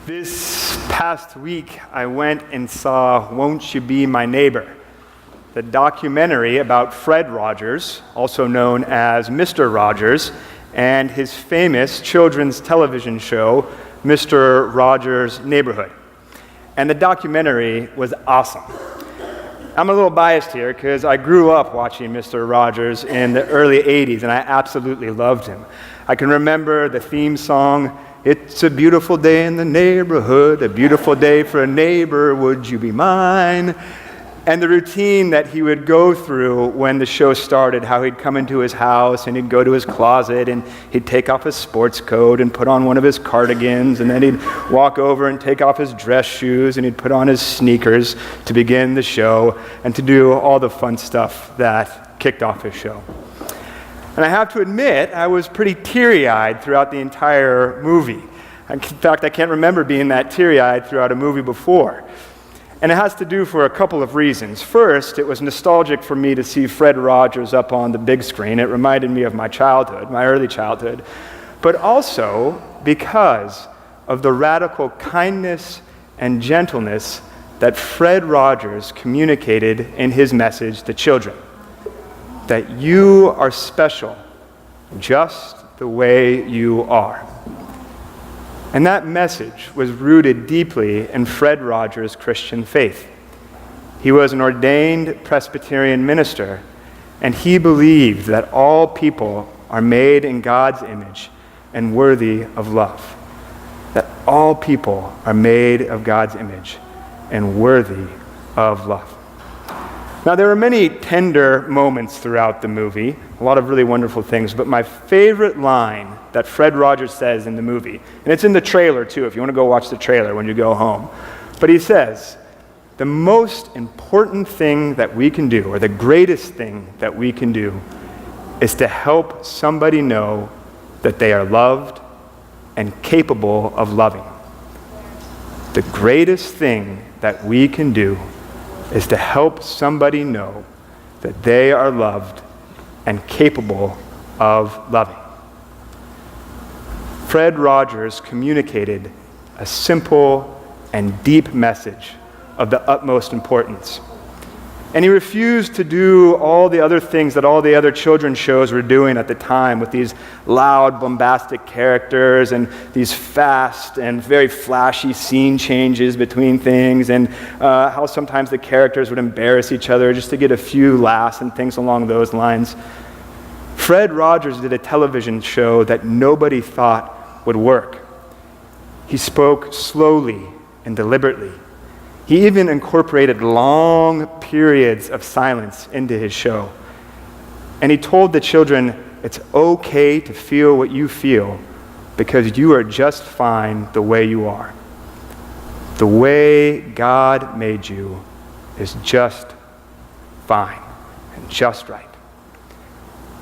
This past week, I went and saw Won't You Be My Neighbor, the documentary about Fred Rogers, also known as Mr. Rogers, and his famous children's television show, Mr. Rogers' Neighborhood. And the documentary was awesome. I'm a little biased here because I grew up watching Mr. Rogers in the early 80s, and I absolutely loved him. I can remember the theme song, "It's a beautiful day in the neighborhood, a beautiful day for a neighbor, would you be mine?" And the routine that he would go through when the show started, how he'd come into his house and he'd go to his closet and he'd take off his sports coat and put on one of his cardigans, and then he'd walk over and take off his dress shoes and he'd put on his sneakers to begin the show and to do all the fun stuff that kicked off his show. And I have to admit, I was pretty teary-eyed throughout the entire movie. In fact, I can't remember being that teary-eyed throughout a movie before. And it has to do for a couple of reasons. First, it was nostalgic for me to see Fred Rogers up on the big screen. It reminded me of my childhood, my early childhood. But also because of the radical kindness and gentleness that Fred Rogers communicated in his message to children. That you are special, just the way you are. And that message was rooted deeply in Fred Rogers' Christian faith. He was an ordained Presbyterian minister, and he believed that all people are made in God's image and worthy of love. That all people are made of God's image and worthy of love. Now, there are many tender moments throughout the movie, a lot of really wonderful things, but my favorite line that Fred Rogers says in the movie, and it's in the trailer too, if you want to go watch the trailer when you go home, but he says, the most important thing that we can do, or the greatest thing that we can do, is to help somebody know that they are loved and capable of loving. The greatest thing that we can do is to help somebody know that they are loved and capable of loving. Fred Rogers communicated a simple and deep message of the utmost importance. And he refused to do all the other things that all the other children's shows were doing at the time with these loud, bombastic characters and these fast and very flashy scene changes between things, and how sometimes the characters would embarrass each other just to get a few laughs and things along those lines. Fred Rogers did a television show that nobody thought would work. He spoke slowly and deliberately. He even incorporated long periods of silence into his show. And he told the children, it's okay to feel what you feel because you are just fine the way you are. The way God made you is just fine and just right.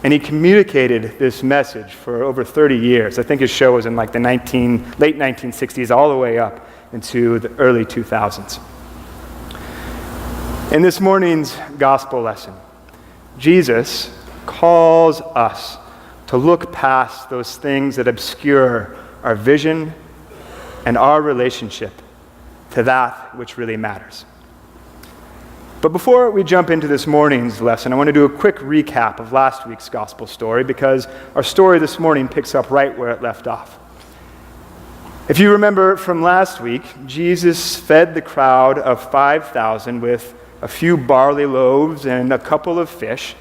And he communicated this message for over 30 years. I think his show was in like the late 1960s all the way up into the early 2000s. In this morning's gospel lesson, Jesus calls us to look past those things that obscure our vision and our relationship to that which really matters. But before we jump into this morning's lesson, I want to do a quick recap of last week's gospel story because our story this morning picks up right where it left off. If you remember from last week, Jesus fed the crowd of 5,000 with a few barley loaves and a couple of fish.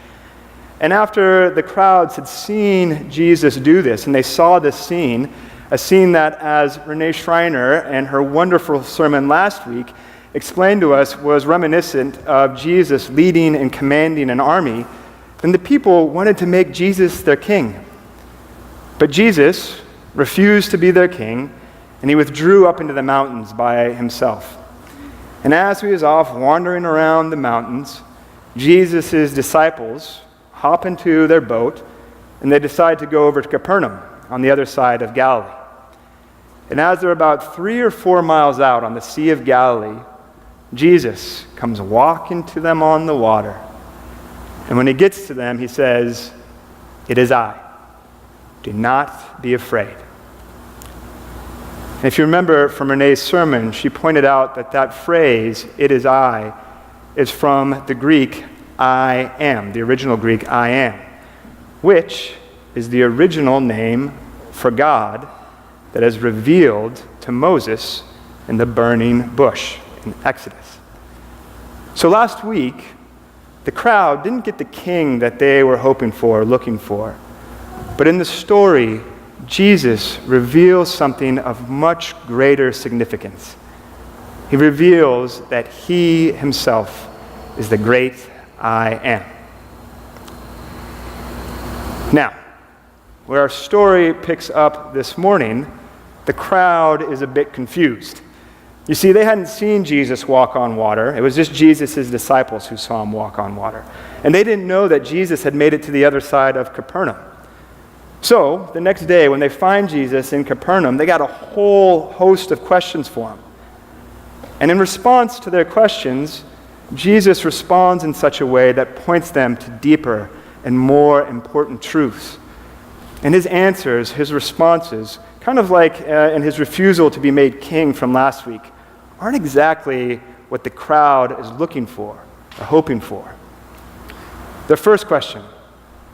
And after the crowds had seen Jesus do this, and they saw this scene, a scene that, as Renee Schreiner and her wonderful sermon last week explained to us, was reminiscent of Jesus leading and commanding an army, then the people wanted to make Jesus their king. But Jesus refused to be their king, and he withdrew up into the mountains by himself. And as he was off wandering around the mountains, Jesus' disciples hop into their boat, and they decide to go over to Capernaum on the other side of Galilee. And as they're about 3 or 4 miles out on the Sea of Galilee, Jesus comes walking to them on the water. And when he gets to them, he says, "It is I. Do not be afraid." And if you remember from Renee's sermon, she pointed out that that phrase, "it is I," is from the Greek "I am," the original Greek "I am," which is the original name for God that is revealed to Moses in the burning bush in Exodus. So last week, the crowd didn't get the king that they were hoping for, looking for. But in the story, Jesus reveals something of much greater significance. He reveals that he himself is the great I am. Now, where our story picks up this morning, the crowd is a bit confused. You see, they hadn't seen Jesus walk on water. It was just Jesus' disciples who saw him walk on water. And they didn't know that Jesus had made it to the other side of Capernaum. So, the next day, when they find Jesus in Capernaum, they got a whole host of questions for him. And in response to their questions, Jesus responds in such a way that points them to deeper and more important truths. And his answers, his responses, kind of like in his refusal to be made king from last week, aren't exactly what the crowd is looking for or hoping for. Their first question,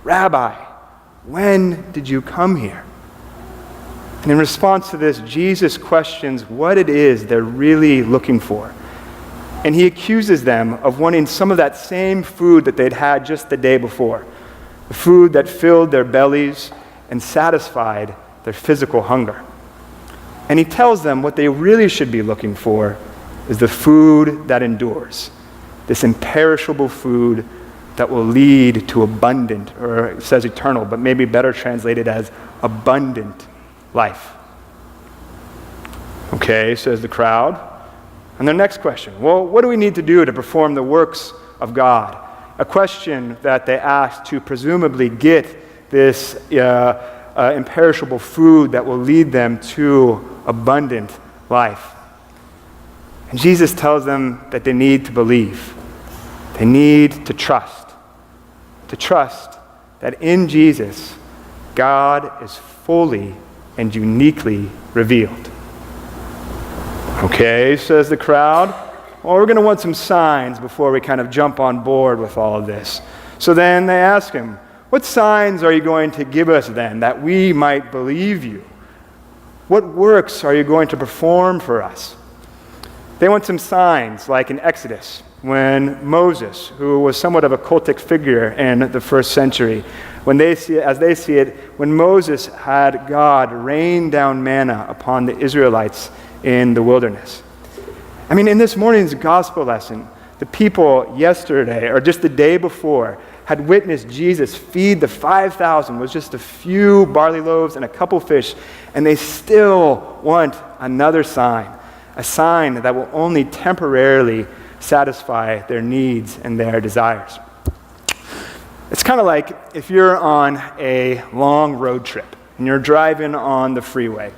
"Rabbi, when did you come here?" And in response to this, Jesus questions what it is they're really looking for. And he accuses them of wanting some of that same food that they'd had just the day before, the food that filled their bellies and satisfied their physical hunger. And he tells them what they really should be looking for is the food that endures, this imperishable food that will lead to abundant, or it says eternal, but maybe better translated as abundant life. Okay, says the crowd. And their next question, well, what do we need to do to perform the works of God? A question that they asked to presumably get this imperishable food that will lead them to abundant life. And Jesus tells them that they need to believe. They need to trust that in Jesus, God is fully and uniquely revealed. Okay, says the crowd. Well, we're going to want some signs before we kind of jump on board with all of this. So then they ask him, what signs are you going to give us then that we might believe you? What works are you going to perform for us? They want some signs, like in Exodus, when Moses, who was somewhat of a cultic figure in the first century, as they see it, when Moses had God rain down manna upon the Israelites in the wilderness. I mean, in this morning's gospel lesson, the people yesterday, or just the day before, had witnessed Jesus feed the 5,000 with just a few barley loaves and a couple fish, and they still want another sign, a sign that will only temporarily satisfy their needs and their desires. It's kind of like if you're on a long road trip and you're driving on the freeway,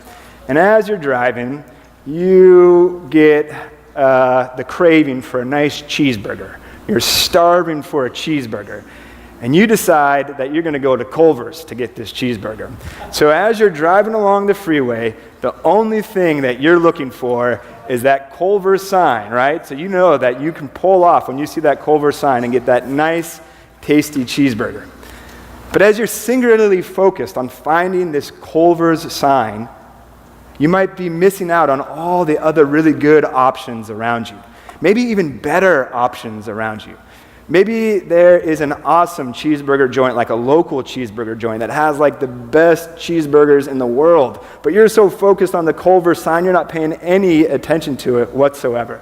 and as you're driving, you get the craving for a nice cheeseburger. You're starving for a cheeseburger. And you decide that you're going to go to Culver's to get this cheeseburger. So as you're driving along the freeway, the only thing that you're looking for is that Culver's sign, right? So you know that you can pull off when you see that Culver's sign and get that nice, tasty cheeseburger. But as you're singularly focused on finding this Culver's sign, you might be missing out on all the other really good options around you. Maybe even better options around you. Maybe there is an awesome cheeseburger joint, like a local cheeseburger joint that has like the best cheeseburgers in the world, but you're so focused on the Culver sign, you're not paying any attention to it whatsoever.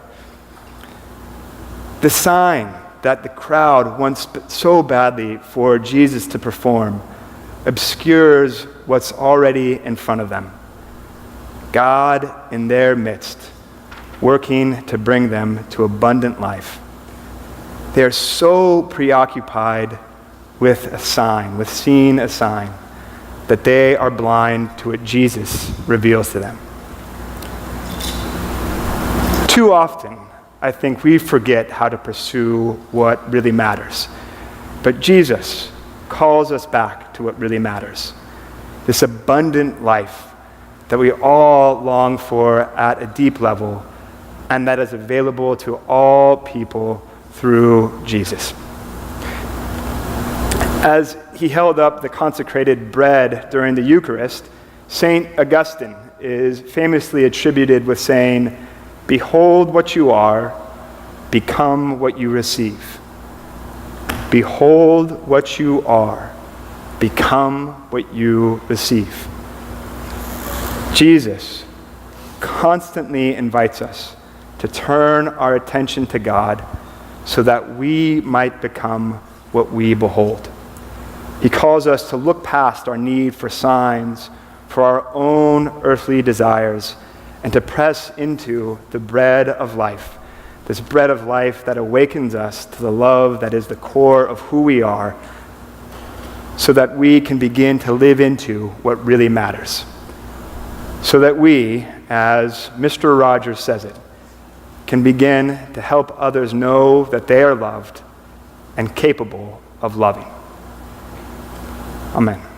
The sign that the crowd wants so badly for Jesus to perform obscures what's already in front of them. God in their midst, working to bring them to abundant life. They are so preoccupied with a sign, with seeing a sign, that they are blind to what Jesus reveals to them. Too often, I think we forget how to pursue what really matters. But Jesus calls us back to what really matters. This abundant life that we all long for at a deep level, and that is available to all people through Jesus. As he held up the consecrated bread during the Eucharist, St. Augustine is famously attributed with saying, "Behold what you are, become what you receive." Behold what you are, become what you receive. Jesus constantly invites us to turn our attention to God so that we might become what we behold. He calls us to look past our need for signs, for our own earthly desires, and to press into the bread of life, this bread of life that awakens us to the love that is the core of who we are, so that we can begin to live into what really matters. So that we, as Mr. Rogers says it, can begin to help others know that they are loved and capable of loving. Amen.